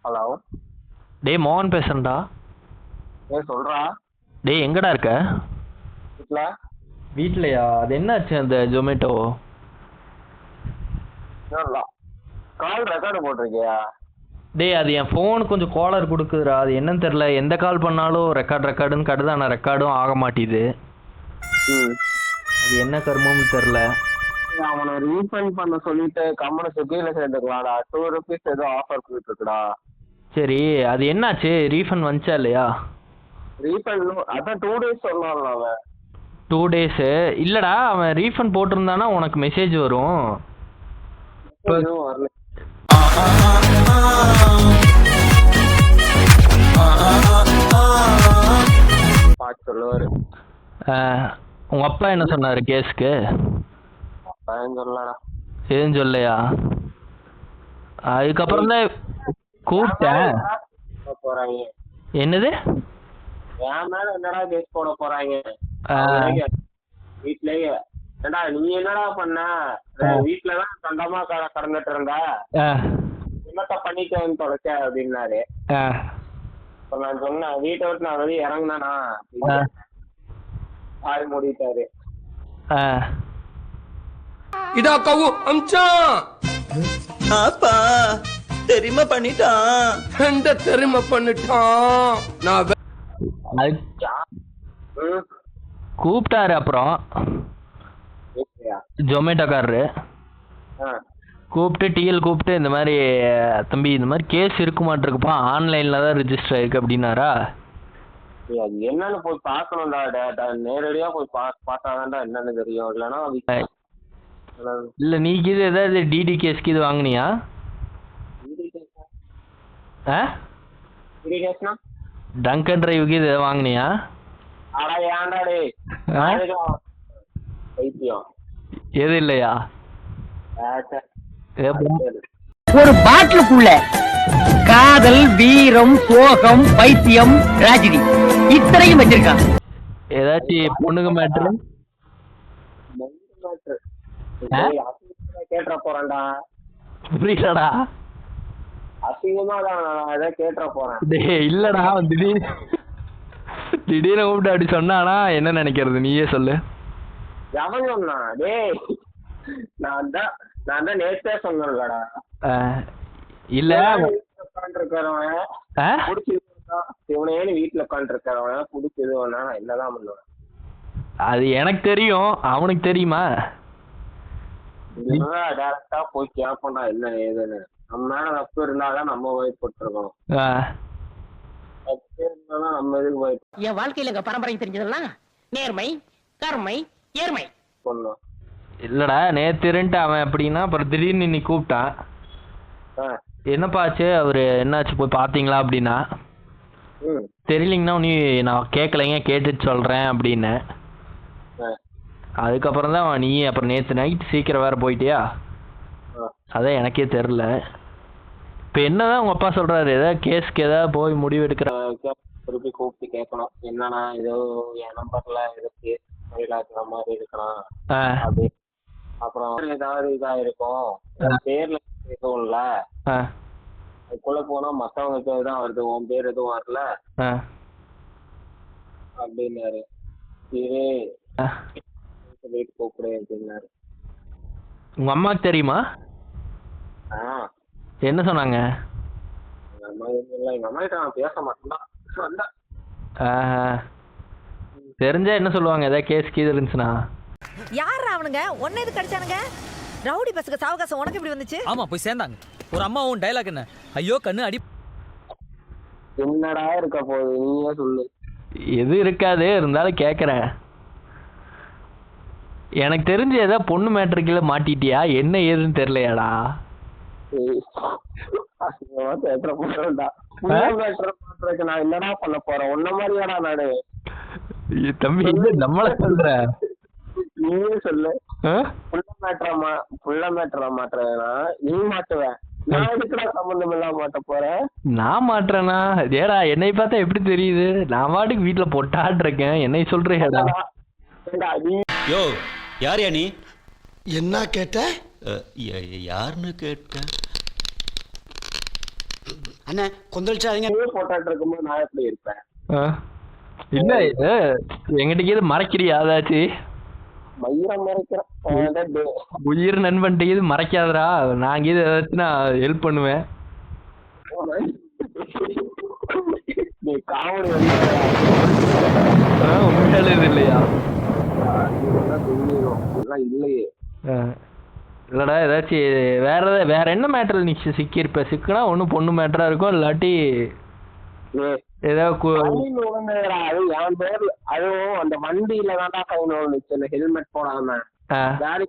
Hello. டேய் மோகன் பேசுறேன்டா. சொல்றா. டேய் எங்கடா இருக்க? வீட்ல. வீட்லயா? அது என்னாச்சு அந்த ஜொமேட்டோ? கால் ரெக்கார்டு போட்டிருக்கியா? டேய் அது என் ஃபோனு கொஞ்சம் கோலர் கொடுக்குதுடா. அது என்னன்னு தெரில, எந்த கால் பண்ணாலும் ரெக்கார்டுன்னு கடுது, ஆனால் ரெக்கார்டும் ஆக மாட்டேது. அது என்ன கர்மம்னு தெரில. அவனை ரீஃபண்ட் பண்ண சொல்லிட்டு கம்மனை சுக்கியில சேர்ந்துக்கலாம்டா. 2 rupees ஏதோ ஆஃபர் போயிட்டு இருக்குடா. சரி அது என்னாச்சு? ரீஃபண்ட் வந்துச்சா இல்லையா? ரீஃபண்ட் அதான் 2 days சொன்னான் அவன். 2 days இல்லடா, அவன் ரீஃபண்ட் போட்டிருந்தானா உனக்கு மெசேஜ் வரும். வரல. பாத்து சொல்லுவாரு. உங்க அப்பா என்ன சொன்னாரு கேஸ்க்கு? சொல்லடா. எதுவும் சொல்லையா? அதுக்கப்புறம் தான் கூப்பிட்டேன். போறாங்க. என்னது? என் மேல என்னடா கேஸ் போட போறாங்க வீட்லயே? ஏண்டா நீ என்னடா பண்ண? வீட்டுலதான் சொந்தமா கடந்துட்டு இருந்தா என்னத்த பண்ணிக்கன்னு தொலைச்ச அப்படின்னாரு. நான் சொன்னேன் வீட்டை விட்டு நான் வெளியே இறங்கினா ஆய் மூடிட்டாரு. இதா கவு அம்சான் அப்பா தெரியுமா பண்ணிட்டான். தெரியுமா பண்ணிட்டான். நான் கூப்பிட்டாரு. அப்புறம் ஜொமேட்டோக்காரரு கூப்பிட்டு டிஎல் கூப்பிட்டு இந்த மாதிரி தம்பி இந்த மாதிரி கேஸ் இருக்க மாட்டிருக்குப்பா, ஆன்லைன்ல தான் ரிஜிஸ்டர் ஆயிருக்கு அப்படின்னாரா? அது என்னன்னு போய் பாக்கணும்டா. நேரடியா போய் பார்த்தாதான்டா என்னன்னு தெரியும். இல்லைன்னா இல்ல நீக்கு இது ஏதாவது டிடி கேஸ்க்கு இது வாங்கினியா? ட்ரங்க் அண்ட் டிரைவுக்கு இது வாங்கினியா? அடா ஏன்டாடே பைத்தியம். எது இல்லையா? ஒரு பாட்டிலுக்குள்ள காதல், வீரம், சோகம், பைத்தியம், டிராஜடி இத்தனையும் வச்சிருக்கான். ஏதாச்சும் பொண்ணுங்க மேட்ரு கேட்ட போறேன்டா. புரியலடா. அசிங்கமா தான் நான் ஏதோ கேட்ட போறேன். டேய் இல்லடா, திடீர்னு கூப்பிட்டு அப்படி சொன்னானா என்ன நினைக்கிறது நீயே சொல்லு. எவன் சொன்னா? டேய் நான் தான் நேத்தே சொன்னேன்லடா. இல்ல உட்காந்துருக்கிறவன் இவனே வீட்டுல உட்காந்துருக்கிறவன் புடிச்சது நான் என்னதான் பண்ணுவேன். அது எனக்கு தெரியும், அவனுக்கு தெரியுமா? டேரக்டா போய் கேட்போம்டா என்ன ஏதுன்னு. நம்ம மேல தப்பு இருந்தாதான் நம்ம போய் போட்டுருக்கோம். தப்பு இருந்தாதான் நம்ம எதுக்கு போய். என் வாழ்க்கையில எங்க பரம்பரை தெரிஞ்சதெல்லாம் நேர்மை, கருமை, ஏர்மை சொன்னோம். இல்லடா நேத்துருன்ட்டு அவன் அப்படின்னா அப்புறம் திடீர்னு இன்னைக்கு கூப்பிட்டான். என்னப்பாச்சு அவரு என்னாச்சு போய் பாத்தீங்களா அப்படின்னா, தெரியலீங்கண்ணா நீ நான் கேட்கலைங்க கேட்டுட்டு சொல்றேன் அப்படின்னு. அதுக்கப்புறம் தான் நீ அப்புறம் நேற்று நைட் சீக்கிரம் வேற போயிட்டியா, அதான் எனக்கே தெரில. இப்போ என்னதான் உங்க அப்பா சொல்றாரு? ஏதாவது கேஸ்க்கு ஏதாவது போய் முடிவு எடுக்கிற திருப்பி கூப்பிட்டு கேட்கணும். என்னன்னா ஏதோ என் நம்பர்ல ஏதோ கேஸ் ஃபைல் ஆக்குற மாதிரி இருக்கலாம் அப்படி. அப்புறம் ஏதாவது இதா இருக்கும் பேர்ல எதுவும் இல்ல, அதுக்குள்ள போனா மத்தவங்க பேர் தான் வருது, உன் பேர் எதுவும் வரல அப்படின்னாரு. சரி சொல்லிட்டு கூப்பிடு அப்படின்னாரு. உங்க அம்மாவுக்கு தெரியுமா? என்ன சொன்னாங்க? எங்க அம்மா இல்லை, எங்க அம்மா கிட்ட நான் பேச மாட்டேன்தான் வந்தேன். தெரிஞ்சா என்ன சொல்லுவாங்க? ஏதாவது கேஸ் கீது இருந்துச்சுன்னா? யார் அவனுங்க ஒன்ன இது கடிச்சானுங்க? ரவுடி பஸ்ஸுக்கு சாவகாசம் உனக்கு எப்படி வந்துச்சு? ஆமா போய் சேர்ந்தாங்க. ஒரு அம்மா உன் டைலாக் என்ன? ஐயோ கண்ணு அடி. என்னடா இருக்க போகுது நீயே சொல்லு. எது இருக்காது, இருந்தாலும் கேட்குறேன். எனக்கு தெரிஞ்சு ஏதாவது பொண்ணு மேட்ரிக்கில மாட்டிட்டியா? என்ன ஏதுன்னு தெரியலையாடா? நான் என்னடா பண்ண போறேன்? உன்ன மாதிரியாடா நாடு தம்பி நம்மள சொல்ற நீயே சொல்லு. புள்ள மேட்ரா மாட்டுறேன்னா நீ மாட்டுவ, நான் எதுக்குடா சம்பந்தம் இல்லாம மாட்ட போறேன்? நான் மாட்டுறேனா? ஏடா என்னை பார்த்தா எப்படி தெரியுது? நான் வாட்டுக்கு வீட்டுல பொட்டாட்டு இருக்கேன், என்னை சொல்றேடா. யோ யார் நீ? என்ன கேட்ட? யாருன்னு கேட்ட? அண்ணே கொந்தளிச்சாதீங்க. போட்டாட்டு இருக்கும்போது நான் எப்படி இருப்பேன்? இல்ல இது எங்கிட்ட இது மறைக்கிறியா அதாச்சு? மயிரம் மறைக்கிறேன். உயிர் நண்பன்ட்டு இது மறைக்காதரா, நாங்க இது ஏதாச்சும் நான் ஹெல்ப் பண்ணுவேன். நீ காமெடி உண்மையால இது இல்லையா? இல்லையே. இல்லடா ஏதாச்சும் வேற என்ன மேட்டர்ல நீ சிக்கியிருப்ப? சிக்குனா ஒன்னும் பொண்ணு மேட்டரா இருக்கும், இல்லாட்டி ஏதாவது அது என் பேர்ல. அதுவும் அந்த வண்டியில தான்டா ஃபைன் விழுந்துச்சு, ஹெல்மெட் போடாம காடி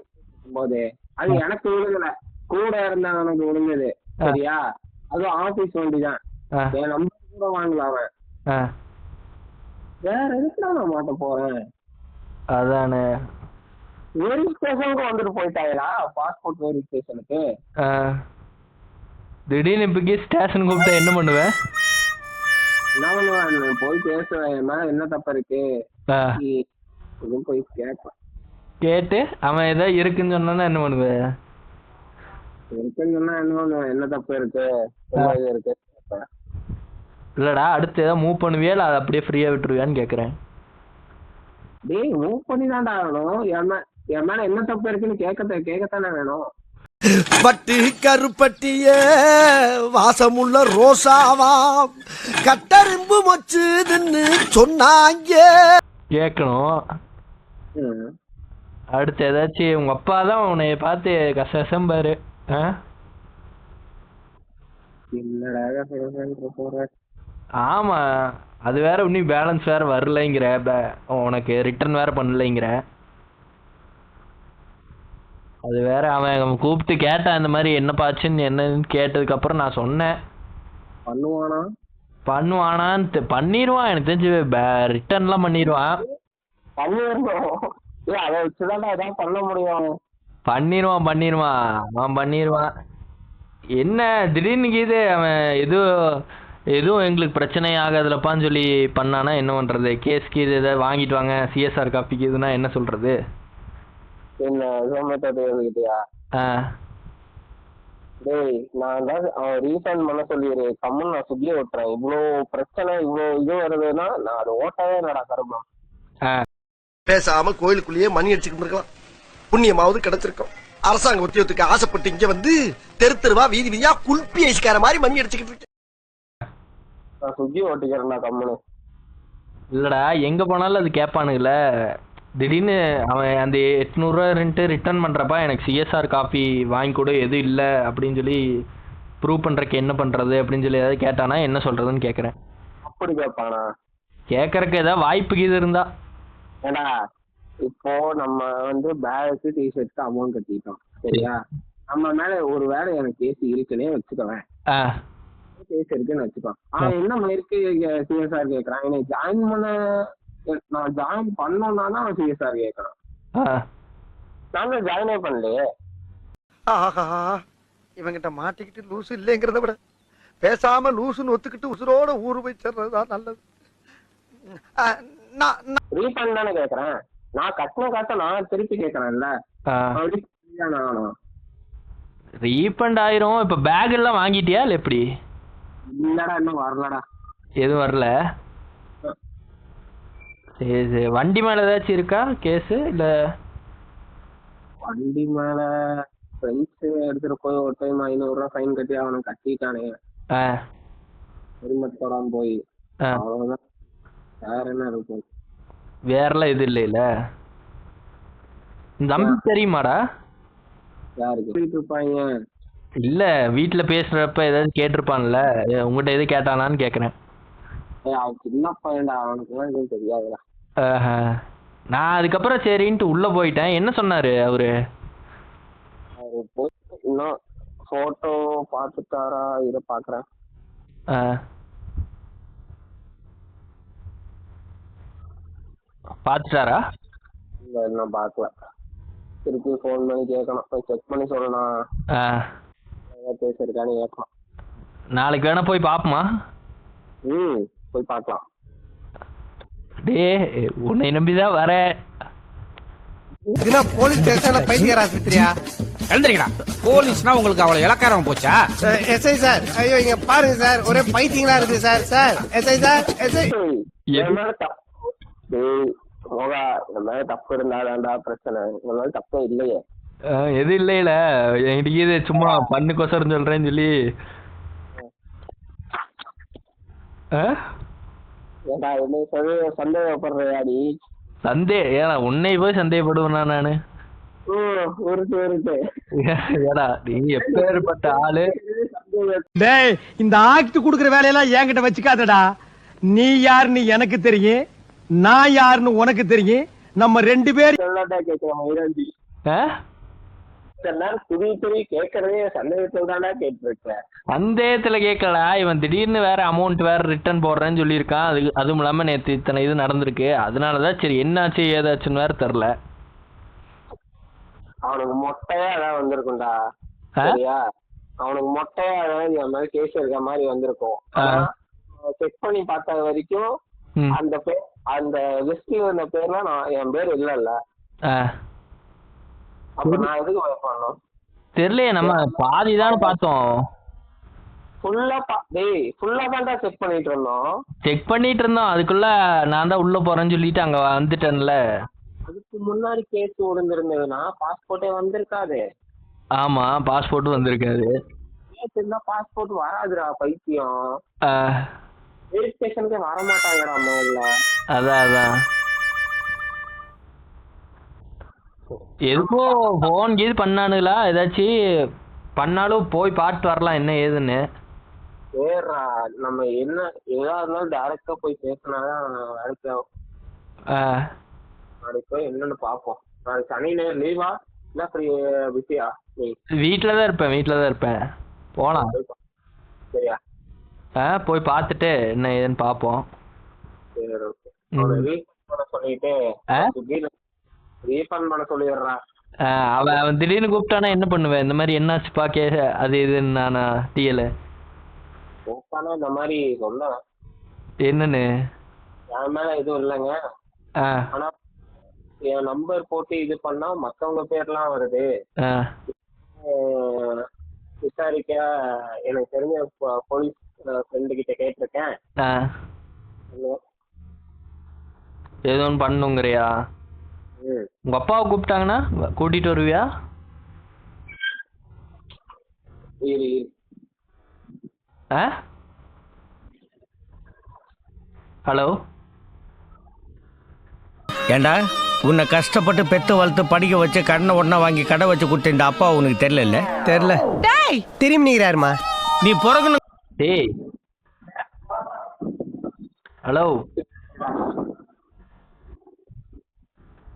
போது. அது எனக்கு விழுகல, கூட இருந்தவனுக்கு விழுந்தது. சரியா? அதுவும் ஆபீஸ் வண்டி தான். என் நம்பர் கூட வாங்கல அவன். வேற எதுக்குடா நான் மாட்ட போறேன்? அதானே வெரிஃபிகேஷனுக்கு வந்துட்டு போயிட்டாங்களா, பாஸ்போர்ட் வெரிஃபிகேஷனுக்கு. திடீர்னு இப்ப ஸ்டேஷன் கூப்பிட்டா என்ன பண்ணுவேன்? என்ன பண்ணுவேன்? போய் பேசுவேன், என்ன தப்ப இருக்கு போய் கேட்பேன். கேட்டு அவன் ஏதோ இருக்குன்னு சொன்னா என்ன பண்ணுவேன்? இருக்குன்னு சொன்னா என்ன பண்ணுவேன்? என்ன தப்பு இருக்கு இருக்கு. இல்லடா அடுத்து ஏதாவது மூவ் பண்ணுவியா, இல்ல அதை அப்படியே ஃப்ரீயா விட்டுருவியான்னு கேக்குறேன். டேய் மூவ் பண்ணி தான்டா ஆகணும். என் மேல என்ன தப்பு இருக்குன்னு கேட்கத்தானே வேணும். பட்டு கருப்பட்டிய வாசமுள்ள ரோசாவாம் கட்டரும்பு மொச்சுதுன்னு சொன்னாங்க. கேட்கணும். அடுத்து ஏதாச்சும் உங்க அப்பா தான் உன்னை பார்த்து கசம்பாரு. ஆமா அது வேற இன்னும் பேலன்ஸ் வேற வரலைங்கிற, உனக்கு ரிட்டர்ன் வேற பண்ணலைங்கிற. அது வேற அவன் கூப்பிட்டு கேட்டான் இந்த மாதிரி என்னப்பாச்சுன்னு என்னன்னு கேட்டதுக்கு அப்புறம் நான் சொன்னேன். பண்ணுவானான்னு பண்ணிடுவான், எனக்கு தெரிஞ்சு ரிட்டர்ன்லாம் பண்ணிடுவான். பண்ணிடுவான் அவன் பண்ணிடுவான். என்ன திடீர்னு இது அவன் எதுவும் எங்களுக்கு பிரச்சனை ஆகாதுலப்பான்னு சொல்லி பண்ணானா என்ன பண்றது? கேஸ்க்கு இது ஏதாவது வாங்கிட்டு வாங்க, சிஎஸ்ஆர் காப்பிக்கு இதுனா என்ன சொல்றது? என்ன ஜொமேட்டோ தேவையா? டேய் நான் தான் அவன் ரீஃபண்ட் பண்ண சொல்லிடு, கம்மன் நான் சுத்தி ஓட்டுறேன். இவ்வளோ பிரச்சனை இவ்வளோ இது வருதுன்னா நான் அதை ஓட்டவே இல்லடா கருமா. பேசாம கோயிலுக்குள்ளேயே மணி அடிச்சுக்கிட்டு இருக்கலாம், புண்ணியமாவது கிடைச்சிருக்கும். அரசாங்க உத்தியோகத்துக்கு ஆசைப்பட்டு இங்க வந்து தெரு தெருவா வீதி வீதியா குல்பி ஐஸ்கார மாதிரி மணி அடிச்சுக்கிட்டு இருக்கேன். நான் சுத்தி ஓட்டிக்கிறேன்டா கம்மனு. இல்லடா எங்க போனாலும் அது கேட்பானுங்கள. திடீர்னு அவன் அந்த 800 ரூபா ரிட்டர்ன் பண்றப்ப எனக்கு சிஎஸ்ஆர் காப்பி வாங்கி கொடு, எதுவும் இல்லை அப்படின்னு சொல்லி ப்ரூவ் பண்றதுக்கு என்ன பண்றது அப்படின்னு சொல்லி ஏதாவது கேட்டானா என்ன சொல்றதுன்னு கேட்கறேன். அப்படி கேட்பானா? கேட்கறக்கு ஏதாவது வாய்ப்பு இது இருந்தா. ஏடா இப்போ நம்ம வந்து பேக்கு டிஷர்ட்க்கு அமௌண்ட் கட்டிட்டோம். சரியா? நம்ம மேல ஒரு வேலை எனக்கு கேஸ் இருக்குன்னே வச்சுக்கவேன். கேஸ் இருக்குன்னு வச்சுக்கோ. அவன் என்ன இருக்கு சிஎஸ்ஆர் கேட்கறான். என்னை ஜாயின் பண்ண நான் ஜாயின் பண்ணோம்னா தான் அவன் சிஎஸ்ஆர் கேட்கறான். நாங்க ஜாயினே பண்ணலையே. ஆஹா இவங்கிட்ட மாட்டிக்கிட்டு லூசு இல்லைங்கிறத விட பேசாம லூசுன்னு ஒத்துக்கிட்டு உசுரோட ஊரு போய் சேர்றதுதான் நல்லது. ரீஃபண்ட் தானே கேட்கறேன். நான் கட்டின காசை நான் திருப்பி கேட்கறேன்ல. ரீஃபண்ட் ஆயிரும். இப்ப பேக் எல்லாம் வாங்கிட்டியா இல்ல எப்படி? இல்லடா இன்னும் வரலடா. எதுவும் வரல. சரி சரி. வண்டி மேல ஏதாச்சும் இருக்கா கேஸ்? இல்ல வண்டி மேல ஃப்ரெண்ட்ஸ் எடுத்துட்டு போய் ஒரு டைம் 500 ரூபா ஃபைன் கட்டி அவனுக்கு கட்டிட்டானே ஹெல்மெட் போடாம போய். அவ்வளவுதான், வேற என்ன இருக்கும்? வேறலாம் இது இல்லையில. இந்த தம்பி தெரியுமாடா? யாருக்கு இருப்பாங்க? இல்ல வீட்டுல பேசுறப்ப ஏதாவது கேட்டிருப்பான்ல, உங்ககிட்ட எது கேட்டானான்னு கேக்குறேன். அவன் சின்ன பையன்டா, அவனுக்கு எல்லாம் எதுவும் தெரியாதுடா. நான் அதுக்கப்புறம் சரின்ட்டு உள்ள போயிட்டேன். என்ன சொன்னாரு அவரு? இன்னும் போட்டோ பாத்துட்டாரா? இத பாக்குறேன். பாத்துட்டாரா? இல்ல இன்னும் பாக்கல. திருப்பி போன் பண்ணி கேட்கணும், போய் செக் பண்ணி சொல்லணும். பேசிருக்கான்னு கேட்கணும். நாளைக்கு வேணா போய் பாப்போமா? போய் பார்க்கலாம். டே உன்னை நம்பிதான் வரேன். போலீஸ் ஸ்டேஷன்ல பைத்தியர் ஆஸ்பத்திரியா? எழுந்திருக்கடா. போலீஸ்னா உங்களுக்கு அவ்வளவு இலக்காரம் போச்சா? எஸ்ஐ சார், ஐயோ இங்க பாருங்க சார், ஒரே பைத்தியங்களா இருக்கு சார். சார் எஸ்ஐ சார், எஸ்ஐ என் மேல தப்பு டேய் மோகா, என் மேல தப்பு இருந்தாதான்டா பிரச்சனை, என் மேல தப்பே இல்லையே. எது இல்லையில என்கிட்ட இது சும்மா பண்ணுக்கோசரம் சொல்றேன்னு சொல்லி. ஏடா என்ன சந்தேகப்படுறியாடி? ஏடா உன்னை போய் சந்தேகப்படுவேனா நானு? ஏடா நீ எப்பேற்பட்ட ஆளு? டேய், இந்த ஆக்ட் குடுக்குற வேலையெல்லாம் என்கிட்ட வச்சுக்காதடா. நீ யாருன்னு எனக்கு தெரியும், நான் யாருன்னு உனக்கு தெரியும். நம்ம 2 பேரும் கேட்கறதே சந்தேகத்துல தானே கேட்டிருக்கேன். சந்தேகத்துல கேட்கலடா, இவன் திடீர்னு வேற அமௌண்ட் வேற ரிட்டர்ன் போடுறேன்னு சொல்லியிருக்கான். அதுவும் இல்லாம நேற்று இத்தனை இது நடந்திருக்கு. அதனாலதான் சரி என்னாச்சு ஏதாச்சுன்னு வேற தெரில. அவனுக்கு மொட்டையா அதான் வந்திருக்கும்டா, சரியா? அவனுக்கு மொட்டையா அதாவது என் மாதிரி கேஸ் இருக்க மாதிரி வந்திருக்கும். செக் பண்ணி பார்த்த வரைக்கும் அந்த பேர், அந்த லிஸ்ட்ல இருந்த பேர்லாம் என் பேர் இல்லல்ல. அப்ப நான் எதுக்கு பண்ணணும் தெரியலையே. நம்ம பாதிதான் பார்த்தோம். ஃபுல்லா தான்டா செக் பண்ணிட்டு இருந்தோம். அதுக்குள்ள நான் தான் உள்ள போறேன்னு சொல்லிட்டு அங்க வந்துட்டேன்ல. அதுக்கு முன்னாடி கேஸ் விழுந்திருந்ததுன்னா பாஸ்போர்ட்டே வந்திருக்காது. ஆமா, பாஸ்போர்ட் வந்திருக்காது. பாஸ்போர்ட் வராதுடா பைத்தியம். வெரிஃபிகேஷனுக்கே வர மாட்டாங்கடா முதல்ல. அதான் எதுக்கோ போன் கீது பண்ணானுங்களா? ஏதாச்சும் பண்ணாலும் போய் பார்த்து வரலாம் என்ன ஏதுன்னு. வேறா நம்ம என்ன எதா இருந்தாலும் டைரக்டா போய் பேசினாதான் நாளைக்கு போய் என்னன்னு பாப்போம். நாளைக்கு சனி நேரம் லீவா இல்ல பிஸியா? வீட்டுலதான் இருப்பேன். போலாம் சரியா? போய் பார்த்துட்டு என்ன ஏதுன்னு பாப்போம். சரி ஓகே. சொல்லிட்டு ரீஃபண்ட் பண்ண சொல்லிடுறான். அவன் திடீர்னு கூப்பிட்டானா என்ன பண்ணுவேன்? இந்த மாதிரி என்னாச்சுப்பா கேஸ் அது இதுன்னு நானா டிஎல் கூப்பிட்டானா இந்த மாதிரி சொல்ல என்னன்னு என் மேல எதுவும் இல்லைங்க. ஆனா என் நம்பர் போட்டு இது பண்ணா மத்தவங்க பேர்லாம் வருது. விசாரிக்க எனக்கு தெரிஞ்ச போலீஸ் ஃப்ரெண்டு கிட்ட கேட்டிருக்கேன். ஏதோ ஒன்று பண்ணுங்கிறியா? உங்க அப்பாவை கூப்பிட்டாங்கன்னா கூட்டிட்டு வருவியா? ஹலோ, ஏண்டா உன்னை கஷ்டப்பட்டு பெத்து வளர்த்து படிக்க வச்சு கடனை உடனே வாங்கி கடை வச்சு கொடுத்த இந்த அப்பா உனக்கு தெரியல? தெரியல. திரும்பி நீங்கிறாருமா நீ பிறகு. டேய் ஹலோ,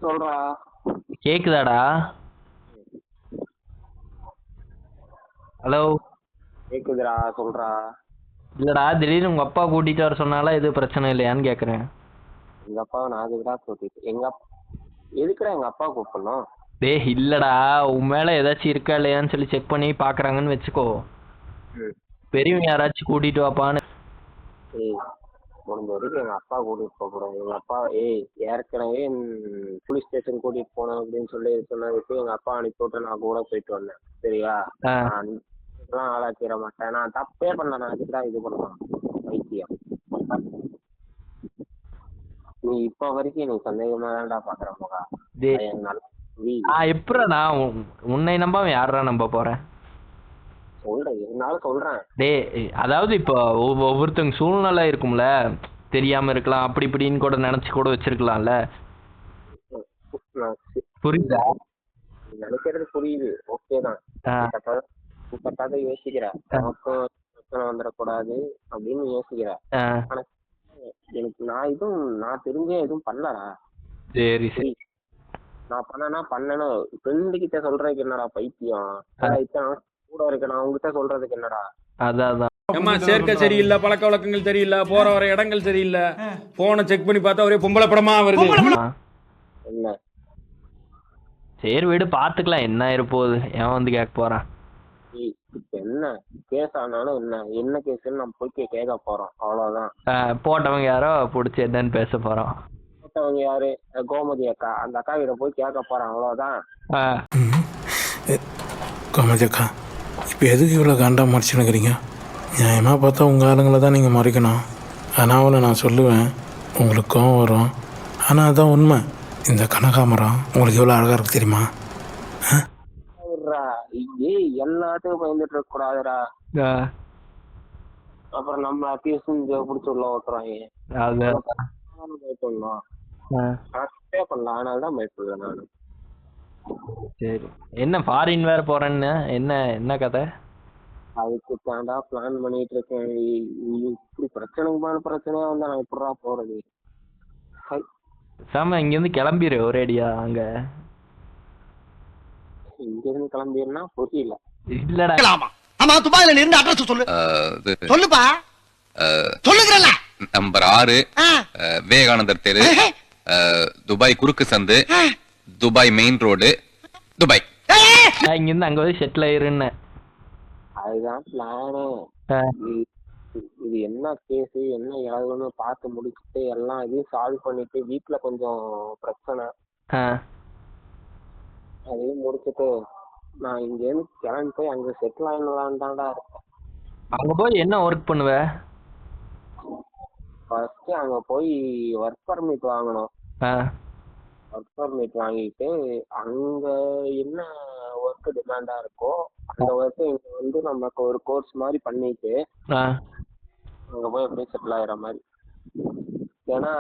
சொல்றா கேக்குதாடா? ஹலோ கேக்குதுடா, சொல்றா. இல்லடா, திடீர்னு உங்க அப்பா கூட்டிட்டு வர சொன்னால எது பிரச்சனை இல்லையான்னு கேக்குறேன். எங்க அப்பாவை நான் அதுக்குடா கூட்டிட்டு எதுக்குடா எங்க அப்பா கூப்பிடணும்? டேய் இல்லடா, உன் மேல ஏதாச்சும் இருக்கா இல்லையான்னு சொல்லி செக் பண்ணி பாக்குறாங்கன்னு வச்சுக்கோ. பெரியவங்க யாராச்சும் கூட்டிட்டு வாப்பான்னு. முடிஞ்ச வரைக்கும் எங்க அப்பா கூட்டிட்டு போக கூடாது. எங்க அப்பா ஏற்கனவே போலீஸ் ஸ்டேஷன் கூட்டிட்டு போனேன் அப்படின்னு சொல்லி சொன்னதுக்கு எங்க அப்பா அனுப்பி விட்டு நான் கூட போயிட்டு வந்தேன். சரியா? நான் ஆளாக்கிட மாட்டேன். நான் தப்பே பண்ணல, நான் அதுக்குதான் இது பண்ணுவேன் வைத்தியம். நீ இப்ப வரைக்கும் நீ சந்தேகமா தான்டா பாக்குற மகா. எப்படா நான் உன்னை நம்பாம யாரா நம்ப போறேன்? சொல்றேன், இருந்தாலும் சொல்றேன். டேய் அதாவது இப்போ ஒவ்வொருத்தவங்க சூழ்நிலை இருக்கும்ல, தெரியாம இருக்கலாம், அப்படி இப்படின்னு கூட நினைச்சு கூட வச்சிருக்கலாம்ல. புரியுதா? நினைக்கிறது புரியுது, ஓகே தான். யோசிக்கிற நமக்கும் பிரச்சனை வந்துடக்கூடாது அப்படின்னு யோசிக்கிற. எனக்கு நான் தெரிஞ்சே எதுவும் பண்ணலடா. சரி சரி, நான் பண்ணணும். ஃப்ரெண்டு கிட்ட சொல்றதுக்கு என்னடா பைத்தியம்? கூட இருக்கு, நான் உங்ககிட்ட சொல்றதுக்கு என்னடா? அதான் சேர்க்கை சரியில்லை, பழக்க வழக்கங்கள் சரியில்லை, போற வர இடங்கள் சரியில்லை, போன செக் பண்ணி பார்த்தா ஒரே பொம்பளை படமா வருது. என்ன சரி வீடு பாத்துக்கலாம், என்ன இருப்போகுது, எவன் வந்து கேட்க போறான்? இப்ப என்ன கேஸ் ஆனாலும் என்ன கேஸ்ன்னு நம்ம போய் கேட்க போறோம், அவ்வளவுதான். போட்டவங்க யாரோ புடிச்சு என்னன்னு பேச போறோம். போட்டவங்க யாரு? கோமதி அக்கா. அந்த அக்கா கிட்ட போய் கேட்க போறோம், அவ்வளவுதான். கோமதிக்கா இப்போ எதுக்கு இவ்வளோ காண்டா மறைச்சுனுக்கிறீங்க? நியாயமாக பார்த்தா உங்கள் ஆளுங்களை தான் நீங்கள் மறைக்கணும். ஆனால் அவளை நான் சொல்லுவேன், உங்களுக்கு கோவம் வரும். ஆனால் அதான் உண்மை. இந்த கனகாமரம் உங்களுக்கு எவ்வளோ அழகாக இருக்கு தெரியுமா? ஏய் எல்லாத்துக்கும் பயந்துட்டு இருக்க கூடாதுடா. அப்புறம் நம்ம அத்தியாவசியம் பிடிச்சி உள்ள ஓட்டுறாங்க. பயப்படணும் பண்ணலாம், அதனால தான் பயப்படுவேன் நானு. சரி, என்ன ஃபாரின் வேற போறேன்னு என்ன கதை? அதுக்கு தாண்டா பிளான் பண்ணிட்டு இருக்கேன். இப்படி பிரச்சனையா வந்தா நான் எப்படா போறது? சாம இங்க இருந்து கிளம்பிடு ஒரேடியா. அங்க இங்க இருந்து கிளம்பிடுனா புரியல. இல்லடா, ஆமா துபாயில இருந்து அட்ரஸ் சொல்லு. சொல்லுப்பா, சொல்லுங்கறல. நம்பர் 6 விவேகானந்தர் தெரு, துபாய் குறுக்கு சந்து, துபாய் மெயின் ரோடு, துபாய். இங்க இருந்து அங்க போய் செட்டில் ஆயிருன்னு. அதுதான் பிளானு. இது என்ன கேஸ் என்ன இழவுன்னு பார்த்து முடிச்சுட்டு எல்லாம் இதையும் சால்வ் பண்ணிட்டு வீட்டுல கொஞ்சம் பிரச்சனை அதையும் முடிச்சுட்டு நான் இங்க இருந்து கிளம்பி போய் அங்க செட்டில் ஆயிடலான்னு தான்டா இருக்கேன். அங்க போய் என்ன ஒர்க் பண்ணுவ? ஃபர்ஸ்ட் அங்க போய் ஒர்க் பர்மிட் வாங்கணும். ஒர்க் பர்மிட் வாங்கிட்டு அங்க என்ன ஒர்க் டிமாண்டா இருக்கோ அந்த ஒர்க் இங்க வந்து நமக்கு ஒரு கோர்ஸ் மாதிரி பண்ணிட்டு அங்க போய் அப்படியே செட்டில் ஆகிற மாதிரி. ஏன்னா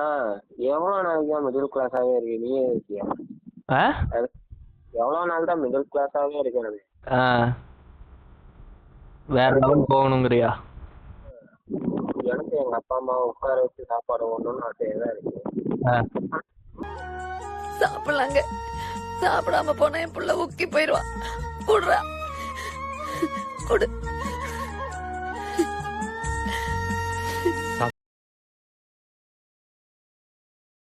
எவ்வளவு நாளைக்கு தான் மிடில் கிளாஸாவே இருக்கு? நீயே இருக்கியா? எவ்வளவு நாள் தான் மிடில் கிளாஸாவே இருக்கிறது? வேற லெவல் போகணுங்கிறியா? எனக்கு எங்க அப்பா அம்மா உட்கார வச்சு சாப்பாடு ஓடணும்னு ஆசையா இருக்கு. சாப்பிடலாங்க. சாப்பிடாம போனா என் புள்ள ஊக்கி போயிடுவா. குடுறா, குடு.